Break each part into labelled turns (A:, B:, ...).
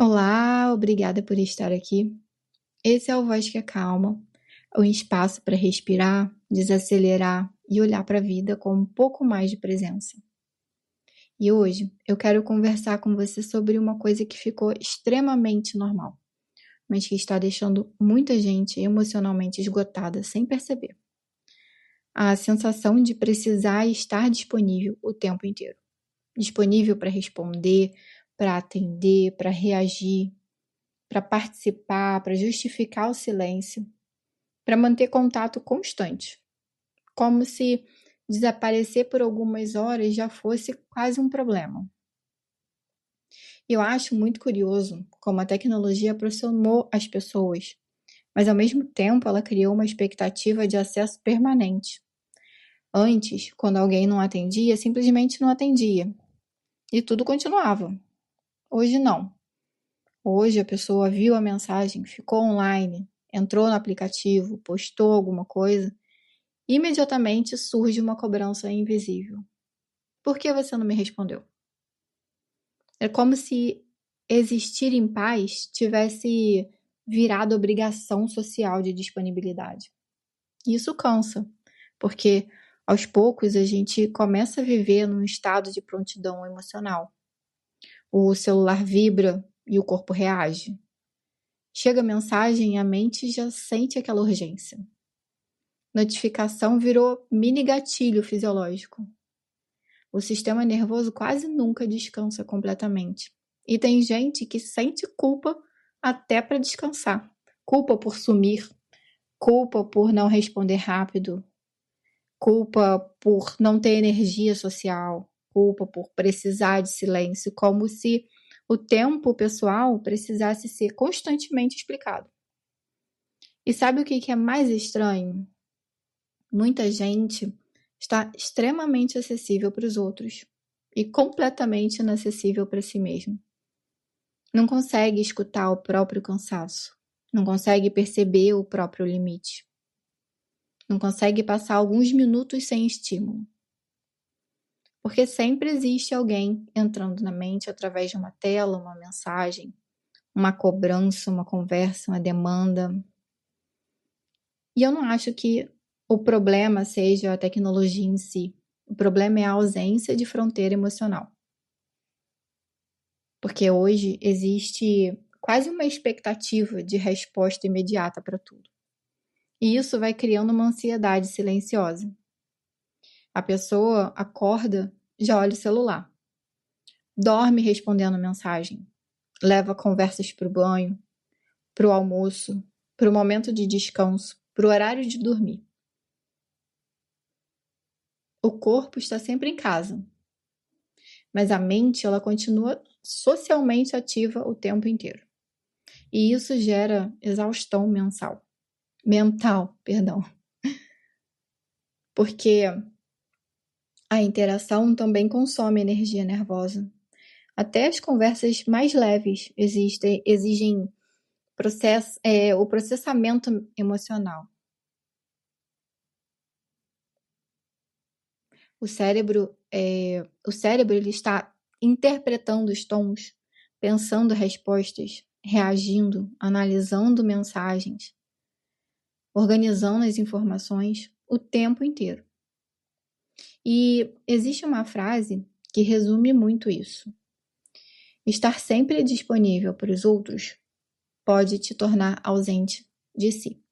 A: Olá, obrigada por estar aqui. Esse é o Voz que Acalma, um espaço para respirar, desacelerar e olhar para a vida com um pouco mais de presença. E hoje eu quero conversar com você sobre uma coisa que ficou extremamente normal, mas que está deixando muita gente emocionalmente esgotada sem perceber. A sensação de precisar estar disponível o tempo inteiro. Disponível para responder, para atender, para reagir, para participar, para justificar o silêncio, para manter contato constante, como se desaparecer por algumas horas já fosse quase um problema. Eu acho muito curioso como a tecnologia aproximou as pessoas, mas ao mesmo tempo ela criou uma expectativa de acesso permanente. Antes, quando alguém não atendia, simplesmente não atendia e tudo continuava. Hoje não. Hoje a pessoa viu a mensagem, ficou online, entrou no aplicativo, postou alguma coisa, imediatamente surge uma cobrança invisível. Por que você não me respondeu? É como se existir em paz tivesse virado obrigação social de disponibilidade. E isso cansa, porque aos poucos a gente começa a viver num estado de prontidão emocional. O celular vibra e o corpo reage. Chega a mensagem e a mente já sente aquela urgência. Notificação virou mini gatilho fisiológico. O sistema nervoso quase nunca descansa completamente. E tem gente que sente culpa até para descansar. Culpa por sumir, culpa por não responder rápido, culpa por não ter energia social, culpa por precisar de silêncio, como se o tempo pessoal precisasse ser constantemente explicado. E sabe o que é mais estranho? Muita gente está extremamente acessível para os outros e completamente inacessível para si mesmo. Não consegue escutar o próprio cansaço, não consegue perceber o próprio limite, não consegue passar alguns minutos sem estímulo. Porque sempre existe alguém entrando na mente através de uma tela, uma mensagem, uma cobrança, uma conversa, uma demanda. E eu não acho que o problema seja a tecnologia em si. O problema é a ausência de fronteira emocional. Porque hoje existe quase uma expectativa de resposta imediata para tudo. E isso vai criando uma ansiedade silenciosa. A pessoa acorda, já olha o celular. Dorme respondendo mensagem. Leva conversas para o banho, para o almoço, para o momento de descanso, para o horário de dormir. O corpo está sempre em casa, mas a mente ela continua socialmente ativa o tempo inteiro. E isso gera exaustão mental, perdão. Porque a interação também consome energia nervosa. Até as conversas mais leves exigem o processamento emocional. O cérebro ele está interpretando os tons, pensando respostas, reagindo, analisando mensagens, organizando as informações o tempo inteiro. E existe uma frase que resume muito isso. Estar sempre disponível para os outros pode te tornar ausente de si.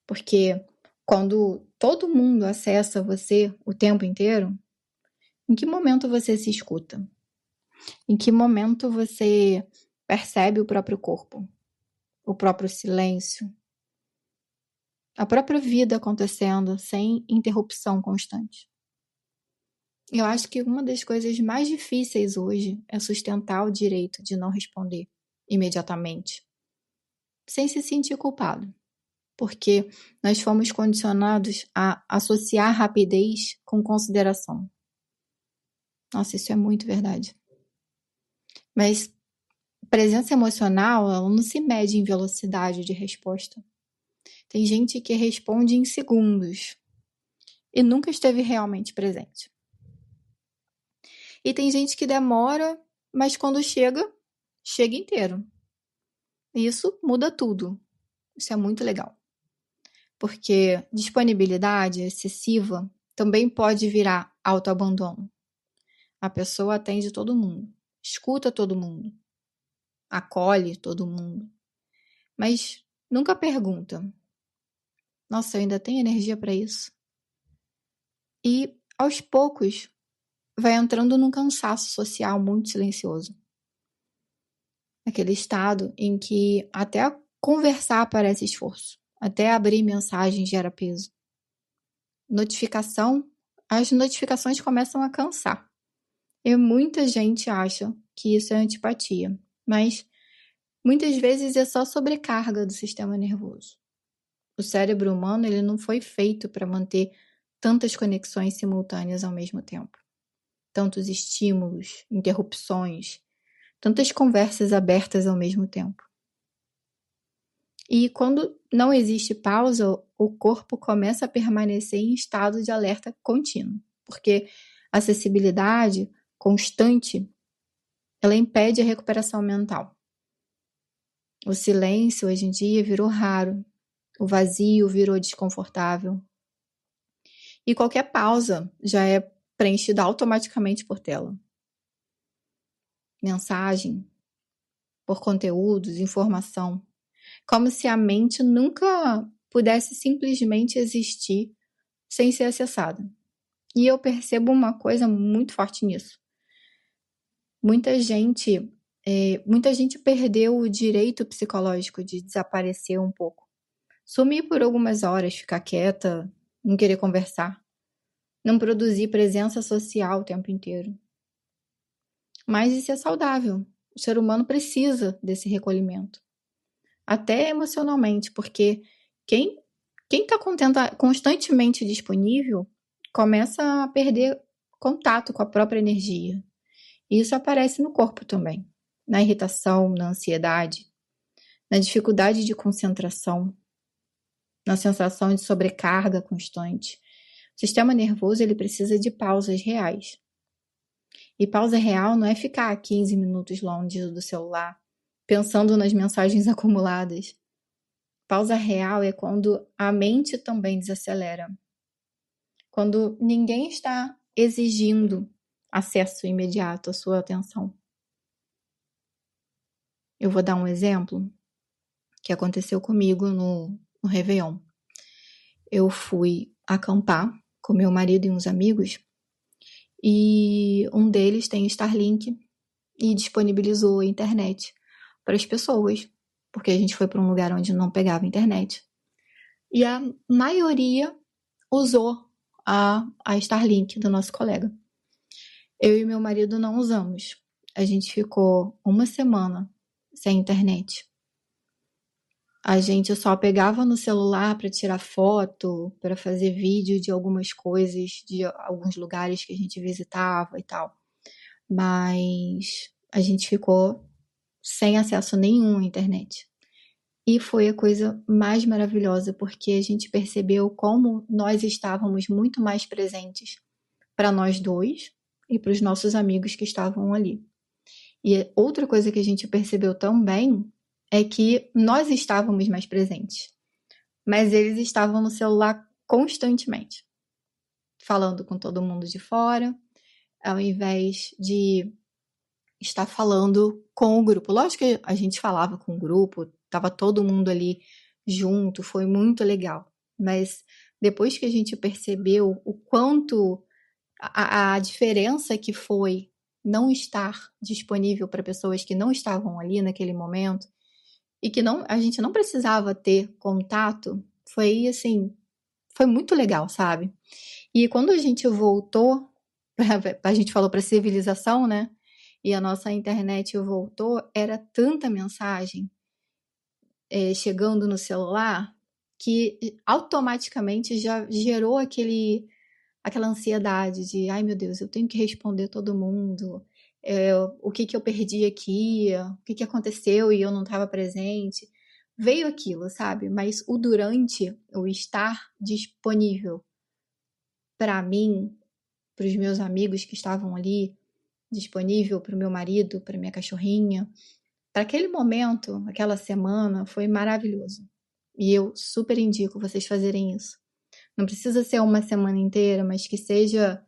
A: Porque quando todo mundo acessa você o tempo inteiro, em que momento você se escuta? Em que momento você percebe o próprio corpo? O próprio silêncio? A própria vida acontecendo sem interrupção constante? Eu acho que uma das coisas mais difíceis hoje é sustentar o direito de não responder imediatamente, sem se sentir culpado. Porque nós fomos condicionados a associar rapidez com consideração. Nossa, isso é muito verdade. Mas presença emocional, ela não se mede em velocidade de resposta. Tem gente que responde em segundos e nunca esteve realmente presente. E tem gente que demora, mas quando chega, chega inteiro. E isso muda tudo. Isso é muito legal. Porque disponibilidade excessiva também pode virar autoabandono. A pessoa atende todo mundo, escuta todo mundo, acolhe todo mundo, mas nunca pergunta: nossa, eu ainda tenho energia para isso? E aos poucos vai entrando num cansaço social muito silencioso. Aquele estado em que até conversar parece esforço, até abrir mensagem gera peso. As notificações começam a cansar. E muita gente acha que isso é antipatia, mas muitas vezes é só sobrecarga do sistema nervoso. O cérebro humano ele não foi feito para manter tantas conexões simultâneas ao mesmo tempo. Tantos estímulos, interrupções, tantas conversas abertas ao mesmo tempo. E quando não existe pausa, o corpo começa a permanecer em estado de alerta contínuo, porque a acessibilidade constante, ela impede a recuperação mental. O silêncio hoje em dia virou raro, o vazio virou desconfortável. E qualquer pausa já é preenchida automaticamente por tela. Mensagem, por conteúdos, informação. Como se a mente nunca pudesse simplesmente existir sem ser acessada. E eu percebo uma coisa muito forte nisso. Muita gente perdeu o direito psicológico de desaparecer um pouco. Sumir por algumas horas, ficar quieta, não querer conversar. Não produzir presença social o tempo inteiro. Mas isso é saudável. O ser humano precisa desse recolhimento. Até emocionalmente, porque quem está constantemente disponível começa a perder contato com a própria energia. E isso aparece no corpo também. Na irritação, na ansiedade, na dificuldade de concentração, na sensação de sobrecarga constante. O sistema nervoso ele precisa de pausas reais. E pausa real não é ficar 15 minutos longe do celular, pensando nas mensagens acumuladas. Pausa real é quando a mente também desacelera. Quando ninguém está exigindo acesso imediato à sua atenção. Eu vou dar um exemplo que aconteceu comigo no Réveillon. Eu fui acampar com meu marido e uns amigos e um deles tem Starlink e disponibilizou a internet para as pessoas, porque a gente foi para um lugar onde não pegava internet. E a maioria usou a Starlink do nosso colega. Eu e meu marido não usamos. A gente ficou uma semana sem internet. A gente só pegava no celular para tirar foto, para fazer vídeo de algumas coisas, de alguns lugares que a gente visitava e tal. Mas a gente ficou sem acesso nenhum à internet. E foi a coisa mais maravilhosa, porque a gente percebeu como nós estávamos muito mais presentes para nós dois e para os nossos amigos que estavam ali. E outra coisa que a gente percebeu também é que nós estávamos mais presentes, mas eles estavam no celular constantemente, falando com todo mundo de fora, ao invés de estar falando com o grupo. Lógico que a gente falava com o grupo, estava todo mundo ali junto, foi muito legal. Mas depois que a gente percebeu o quanto a diferença que foi não estar disponível para pessoas que não estavam ali naquele momento e que a gente não precisava ter contato, foi assim, foi muito legal, sabe? E quando a gente voltou, a gente falou para civilização, né? E a nossa internet voltou, era tanta mensagem chegando no celular que automaticamente já gerou aquela ansiedade de, ai meu Deus, eu tenho que responder todo mundo, o que eu perdi aqui, o que aconteceu e eu não estava presente. Veio aquilo, sabe? Mas o durante, o estar disponível para mim, para os meus amigos que estavam ali, disponível para o meu marido, para minha cachorrinha, Para aquele momento, aquela semana, foi maravilhoso. E eu super indico vocês fazerem isso. Não precisa ser uma semana inteira, mas que seja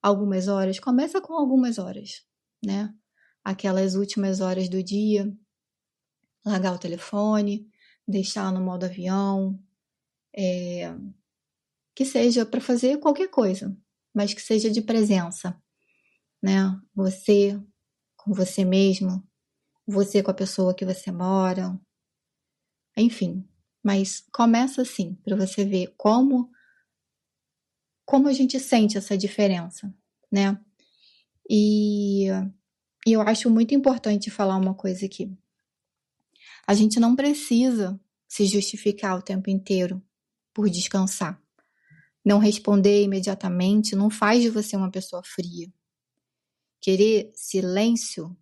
A: algumas horas. Começa com algumas horas, né? Aquelas últimas horas do dia, largar o telefone, deixar no modo avião, que seja para fazer qualquer coisa, mas que seja de presença, né? Você com você mesmo, você com a pessoa que você mora, enfim. Mas começa assim, para você ver como a gente sente essa diferença, né? E eu acho muito importante falar uma coisa aqui. A gente não precisa se justificar o tempo inteiro por descansar. Não responder imediatamente não faz de você uma pessoa fria. Querer silêncio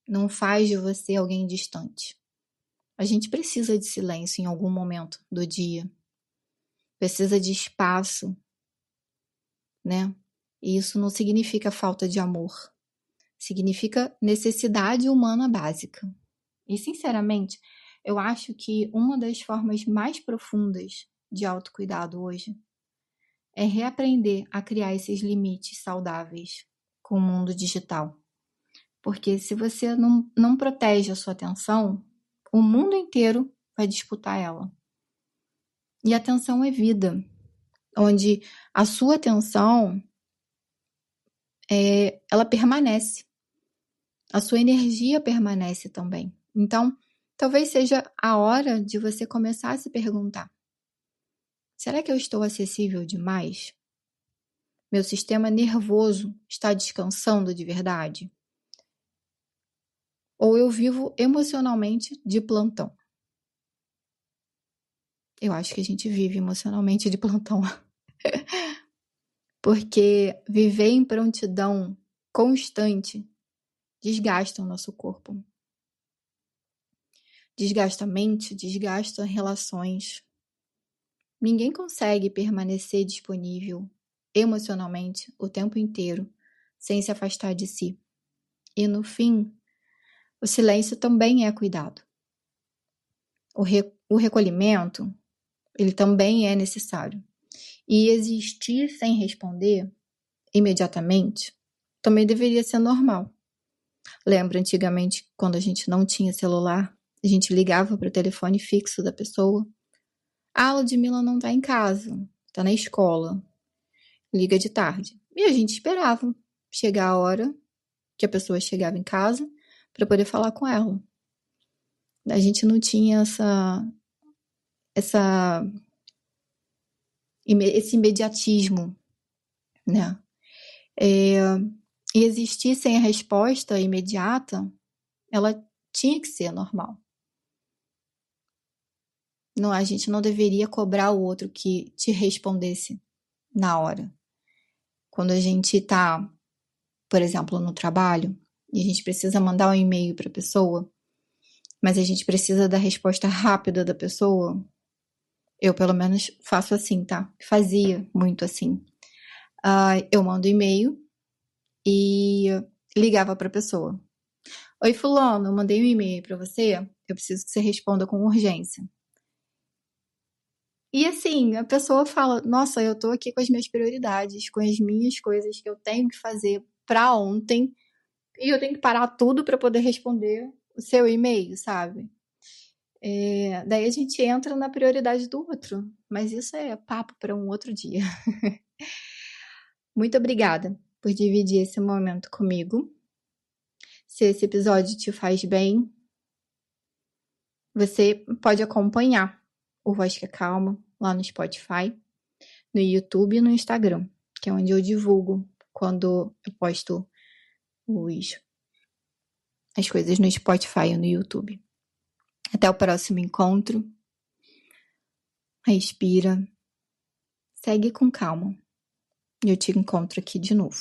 A: não faz de você alguém distante. A gente precisa de silêncio em algum momento do dia. Precisa de espaço, né? E isso não significa falta de amor. Significa necessidade humana básica. E, sinceramente, eu acho que uma das formas mais profundas de autocuidado hoje é reaprender a criar esses limites saudáveis com o mundo digital. Porque se você não protege a sua atenção, o mundo inteiro vai disputar ela. E a atenção é vida, onde a sua atenção ela permanece. A sua energia permanece também. Então, talvez seja a hora de você começar a se perguntar: será que eu estou acessível demais? Meu sistema nervoso está descansando de verdade? Ou eu vivo emocionalmente de plantão? Eu acho que a gente vive emocionalmente de plantão. Porque viver em prontidão constante desgasta o nosso corpo. Desgasta a mente, desgasta relações. Ninguém consegue permanecer disponível emocionalmente o tempo inteiro sem se afastar de si. E no fim, o silêncio também é cuidado. O recolhimento, ele também é necessário. E existir sem responder imediatamente também deveria ser normal. Lembra antigamente, quando a gente não tinha celular, a gente ligava para o telefone fixo da pessoa. A Ludmilla não está em casa, está na escola. Liga de tarde. E a gente esperava chegar a hora que a pessoa chegava em casa para poder falar com ela. A gente não tinha esse imediatismo, né? E existir sem a resposta imediata, ela tinha que ser normal. Não, a gente não deveria cobrar o outro que te respondesse na hora. Quando a gente está, por exemplo, no trabalho, e a gente precisa mandar um e-mail para a pessoa, mas a gente precisa da resposta rápida da pessoa, eu pelo menos faço assim, tá? Fazia muito assim. Eu mando e-mail e ligava para a pessoa. Oi, fulano, eu mandei um e-mail para você, eu preciso que você responda com urgência. E assim, a pessoa fala, nossa, eu tô aqui com as minhas prioridades, com as minhas coisas que eu tenho que fazer para ontem, e eu tenho que parar tudo para poder responder o seu e-mail, sabe? Daí a gente entra na prioridade do outro, mas isso é papo para um outro dia. Muito obrigada por dividir esse momento comigo. Se esse episódio te faz bem, você pode acompanhar o Voz que é Calma lá no Spotify, no YouTube e no Instagram, que é onde eu divulgo quando eu posto as coisas no Spotify ou no YouTube. Até o próximo encontro. Respira. Segue com calma. E eu te encontro aqui de novo.